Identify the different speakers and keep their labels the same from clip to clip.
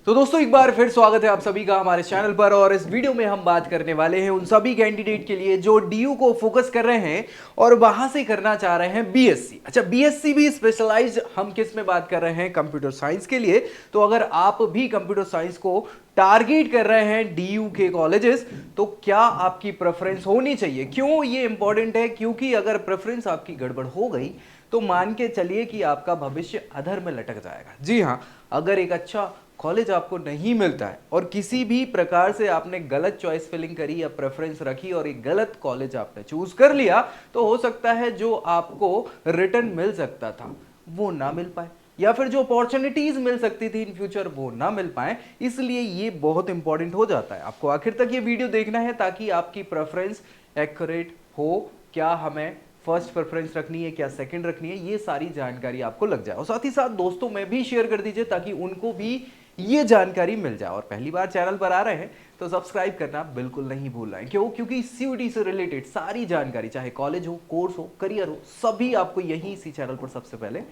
Speaker 1: तो दोस्तों एक बार फिर स्वागत है आप सभी का हमारे चैनल पर। और इस वीडियो में हम बात करने वाले हैं उन सभी कैंडिडेट के लिए जो डीयू को फोकस कर रहे हैं और वहां से करना चाह रहे हैं बीएससी। अच्छा, बीएससी भी स्पेशलाइज्ड हम किस में बात कर रहे हैं? कंप्यूटर साइंस के लिए। तो अगर आप भी कंप्यूटर साइंस को टारगेट कर रहे हैं डीयू के कॉलेजेस, तो क्या आपकी प्रेफरेंस होनी चाहिए? क्यों ये इंपॉर्टेंट है? क्योंकि अगर प्रेफरेंस आपकी गड़बड़ हो गई तो मान के चलिए कि आपका भविष्य अधर में लटक जाएगा। जी हाँ, अगर एक अच्छा कॉलेज आपको नहीं मिलता है और किसी भी प्रकार से आपने गलत चॉइस फिलिंग करी या प्रेफरेंस रखी और एक गलत कॉलेज आपने चूज कर लिया, तो हो सकता है जो आपको रिटर्न मिल सकता था वो ना मिल पाए, या फिर जो अपॉर्चुनिटीज मिल सकती थी इन फ्यूचर वो ना मिल पाए। इसलिए ये बहुत इंपॉर्टेंट हो जाता है। आपको आखिर तक ये वीडियो देखना है ताकि आपकी प्रेफरेंस एक्यूरेट हो। क्या हमें फर्स्ट प्रेफरेंस रखनी है, क्या सेकंड रखनी है, ये सारी जानकारी आपको लग जाए। और साथ ही साथ दोस्तों में भी शेयर कर दीजिए ताकि उनको भी ये जानकारी मिल जाए। और पहली बार चैनल पर आ रहे हैं तो सब्सक्राइब करना बिल्कुल नहीं भूल रहे हैं। क्यों? क्योंकि सीयूईटी से रिलेटेड सारी जानकारी, चाहे कॉलेज हो, कोर्स हो, करियर हो, सभी आपको यही इसी चैनल पर सबसे पहले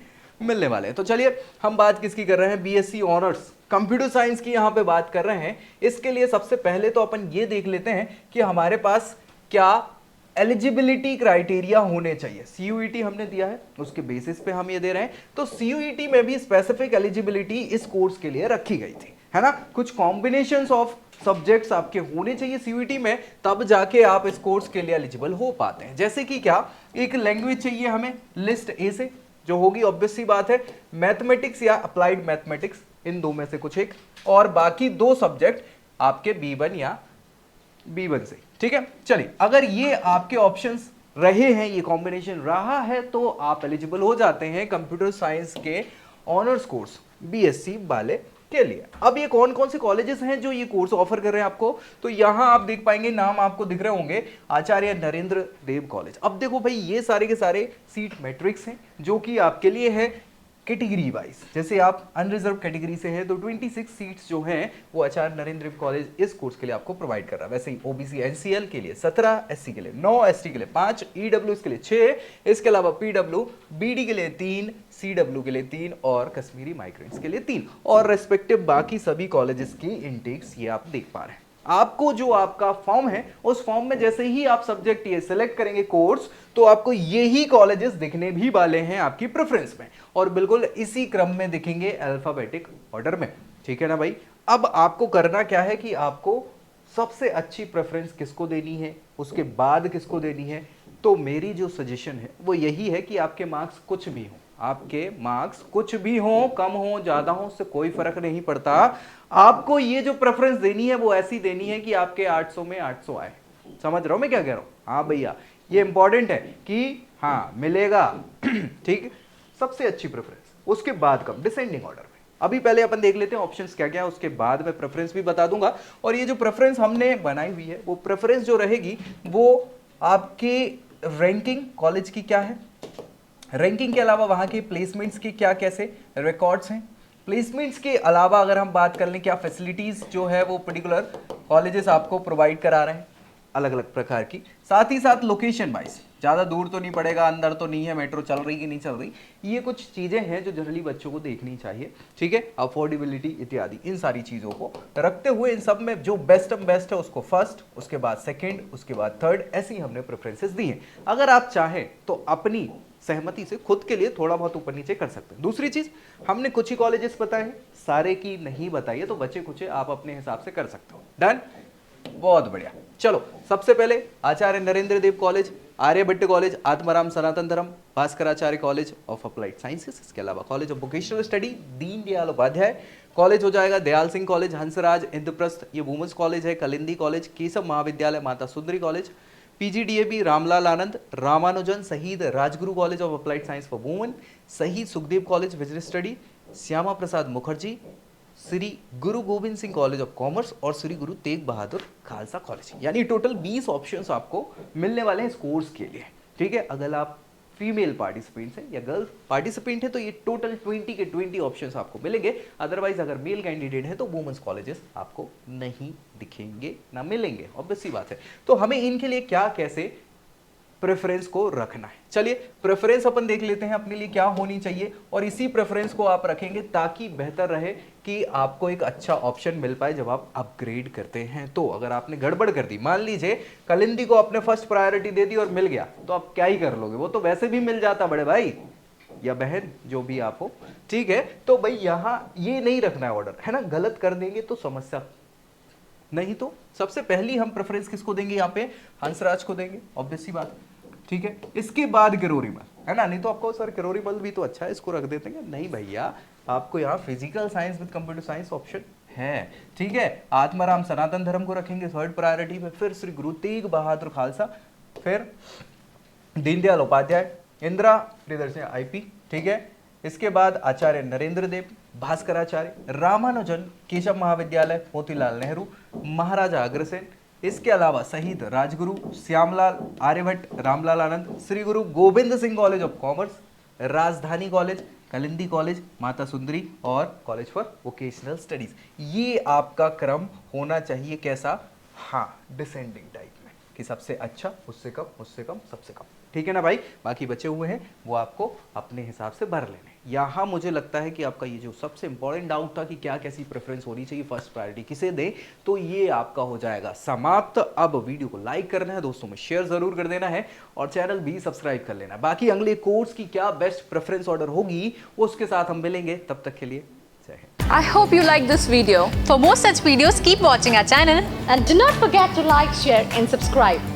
Speaker 1: मिलने वाले हैं। तो चलिए हम बात किसकी कर रहे हैं? बीएससी ऑनर्स कंप्यूटर साइंस की यहां पे बात कर रहे हैं। इसके लिए सबसे पहले तो अपन ये देख लेते हैं कि हमारे पास क्या एलिजिबिलिटी क्राइटेरिया होने चाहिए। सीयूईटी हमने दिया है, उसके बेसिस पे हम ये दे रहे हैं। तो सीयूईटी में भी स्पेसिफिक एलिजिबिलिटी इस कोर्स के लिए रखी गई थी, है ना। कुछ कॉम्बिनेशंस ऑफ सब्जेक्ट्स आपके होने चाहिए सीयूईटी में, तब जाके आप इस कोर्स के लिए एलिजिबल हो पाते हैं। जैसे कि क्या, एक लैंग्वेज चाहिए हमें लिस्ट ए से, जो होगी ऑब्वियस सी बात है मैथमेटिक्स या अप्लाइड मैथमेटिक्स, इन दो में से कुछ एक, और बाकी दो सब्जेक्ट आपके बी1 या बी1 से। ठीक है, चलिए अगर ये आपके ऑप्शंस रहे हैं, ये कॉम्बिनेशन रहा है, तो आप एलिजिबल हो जाते हैं कंप्यूटर साइंस के ऑनर्स कोर्स बीएससी वाले के लिए। अब ये कौन कौन से कॉलेजेस हैं जो ये कोर्स ऑफर कर रहे हैं आपको? तो यहां आप देख पाएंगे, नाम आपको दिख रहे होंगे, आचार्य नरेंद्र देव कॉलेज। अब देखो भाई, ये सारे के सारे सीट मैट्रिक्स हैं जो कि आपके लिए है कैटेगरी वाइज। जैसे आप अनरिजर्व कैटेगरी से हैं तो 26 सीट्स जो हैं वो आचार्य नरेंद्र देव कॉलेज इस कोर्स के लिए आपको प्रोवाइड कर रहा है। वैसे ही ओबीसी एनसीएल के लिए 17, एससी के लिए 9, एसटी के लिए 5, ईडब्ल्यू के लिए 6, इसके अलावा पीडब्ल्यू बीडी के लिए 3, सीडब्ल्यू के लिए 3 और कश्मीरी माइग्रेंट्स के लिए 3, और रेस्पेक्टिव बाकी सभी कॉलेजेस की इनटेक्स ये आप देख पा रहे हैं। आपको जो आपका फॉर्म है, उस फॉर्म में जैसे ही आप सब्जेक्ट ये सिलेक्ट करेंगे कोर्स, तो आपको यही कॉलेजेस दिखने भी वाले हैं आपकी प्रेफरेंस में, और बिल्कुल इसी क्रम में दिखेंगे अल्फाबेटिक ऑर्डर में। ठीक है ना भाई। अब आपको करना क्या है कि आपको सबसे अच्छी प्रेफरेंस किसको देनी है, उसके बाद किसको देनी है। तो मेरी जो सजेशन है वो यही है कि आपके मार्क्स कुछ भी हो, आपके मार्क्स कुछ भी हो, कम हो ज्यादा हो, उससे कोई फर्क नहीं पड़ता। आपको ये जो प्रेफरेंस देनी है वो ऐसी देनी है कि आपके 800 में 800 आए। समझ रहा हूं मैं क्या कह रहा हूं? हाँ भैया, ये इंपॉर्टेंट है कि हाँ मिलेगा। ठीक, सबसे अच्छी प्रेफरेंस, उसके बाद कम, डिसेंडिंग ऑर्डर में। अभी पहले अपन देख लेते हैं ऑप्शंस क्या क्या है, उसके बाद मैं प्रेफरेंस भी बता दूंगा। और ये जो प्रेफरेंस हमने बनाई हुई है, वो प्रेफरेंस जो रहेगी वो आपकी रैंकिंग कॉलेज की क्या है, रैंकिंग के अलावा वहां के प्लेसमेंट्स की क्या कैसे रिकॉर्ड्स हैं, प्लेसमेंट्स के अलावा अगर हम बात कर लें क्या फैसिलिटीज जो है वो पर्टिकुलर कॉलेजेस आपको प्रोवाइड करा रहे हैं अलग अलग प्रकार की, साथ ही साथ लोकेशन वाइज, ज़्यादा दूर तो नहीं पड़ेगा, अंदर तो नहीं है, मेट्रो चल रही कि नहीं चल रही, ये कुछ चीज़ें हैं जो जनरली बच्चों को देखनी चाहिए। ठीक है, अफोर्डेबिलिटी इत्यादि, इन सारी चीज़ों को रखते हुए इन सब में जो बेस्ट है उसको फर्स्ट, उसके बाद सेकेंड, उसके बाद थर्ड, ऐसी हमने प्रेफरेंसेस दी हैं। अगर आप चाहें तो अपनी सहमति से खुद के लिए थोड़ा बहुत ऊपर नीचे कर सकते हैं। दूसरी चीज, हमने कुछ ही कॉलेजेस बताए हैं, सारे की नहीं बताइए, तो बचे कुछ आप अपने हिसाब से कर सकते हो। डन, बहुत बढ़िया। चलो सबसे पहले Acharya Narendra Dev college, Aryabhatta college, Atmaram Sanatan Dharma, Bhaskaracharya college of applied sciences, इसके अलावा college of vocational study Deendayal Upadhyaya college हो जाएगा, दयाल सिंह कॉलेज, हंसराज, इंद्रप्रस्थ ये वुमेन्स कॉलेज है, Kalindi college, Keshav Mahavidyalaya, Mata Sundari college, PGDAV Ramlal Anand, Ramanujan Shaheed Rajguru college of applied science for women, Shaheed Sukhdev college business study, Shyama Prasad Mukherjee, Shri Guru Gobind Singh college of commerce और श्री गुरु तेग बहादुर खालसा कॉलेज। यानी टोटल 20 ऑप्शंस आपको मिलने वाले हैं इस कोर्स के लिए। ठीक है, अगर आप फीमेल पार्टिसिपेंट्स हैं या गर्ल पार्टिसिपेंट है तो ये टोटल 20 के 20 ऑप्शंस आपको मिलेंगे। अदरवाइज अगर मेल कैंडिडेट है तो वुमेन्स कॉलेजेस आपको नहीं दिखेंगे, ना मिलेंगे, ऑब्वियस सी बात है। तो हमें इनके लिए क्या कैसे प्रेफरेंस को रखना है। चलिए प्रेफरेंस अपन देख लेते हैं अपने लिए क्या होनी चाहिए, और इसी प्रेफरेंस को आप रखेंगे ताकि बेहतर रहे कि आपको एक अच्छा ऑप्शन मिल पाए जब आप अपग्रेड करते हैं। तो अगर आपने गड़बड़ कर दी, मान लीजिए कलिंदी को आपने फर्स्ट प्रायोरिटी दे दी और मिल गया, तो आप क्या ही कर लोगे, वो तो वैसे भी मिल जाता बड़े भाई या बहन, जो भी आप हो, ठीक है। तो भाई यहां ये नहीं रखना है ऑर्डर, है ना, गलत कर देंगे तो समस्या। नहीं तो सबसे पहली हम प्रेफरेंस किसको देंगे, यहाँ पे हंसराज को देंगे, ऑब्वियस सी बात, ठीक है। इसके बाद किरोरीमल, है ना, नहीं तो आपको सर किरोरीमल भी तो अच्छा है, इसको रख देते हैं। नहीं भैया, आपको यहाँ physical science with computer science option है, ठीक है। आत्माराम सनातन धर्म को रखेंगे थर्ड प्रायोरिटी पे, फिर श्री गुरु तेग बहादुर खालसा, फिर दीनदयाल उपाध्याय, इंदिरा प्रियदर्शनी आईपी, ठीक है। इसके बाद आचार्य नरेंद्र देव, भास्कराचार्य, रामानुजन केशव महाविद्यालय, मोतीलाल नेहरू, महाराजा अग्रसेन, इसके अलावा शहीद राजगुरु, श्यामलाल आर्यभट्ट, रामलाल आनंद, Shri Guru Gobind Singh college of commerce, राजधानी कॉलेज, कलिंदी कॉलेज, माता सुंदरी और कॉलेज फॉर वोकेशनल स्टडीज। ये आपका क्रम होना चाहिए कैसा, हाँ, डिसेंडिंग टाइप में, कि सबसे अच्छा, उससे कम, उससे कम, सबसे कम, ठीक है ना भाई। बाकी बचे हुए हैं वो आपको अपने हिसाब से भर लेने। यहाँ मुझे लगता है कि आपका ये जो सबसे इंपॉर्टेंट डाउट था कि क्या कैसी प्रेफरेंस होनी चाहिए, फर्स्ट प्रायोरिटी किसे दें, तो ये आपका हो जाएगा समाप्त। अब वीडियो को लाइक करना है, दोस्तों में शेयर जरूर कर देना है, और चैनल भी सब्सक्राइब कर लेना। बाकी अगले कोर्स की क्या बेस्ट प्रेफरेंस ऑर्डर होगी उसके साथ हम मिलेंगे, तब तक के लिए जय Hind.
Speaker 2: I hope you like this video. For more such videos, keep watching our channel.
Speaker 3: And do not forget to like, share and subscribe.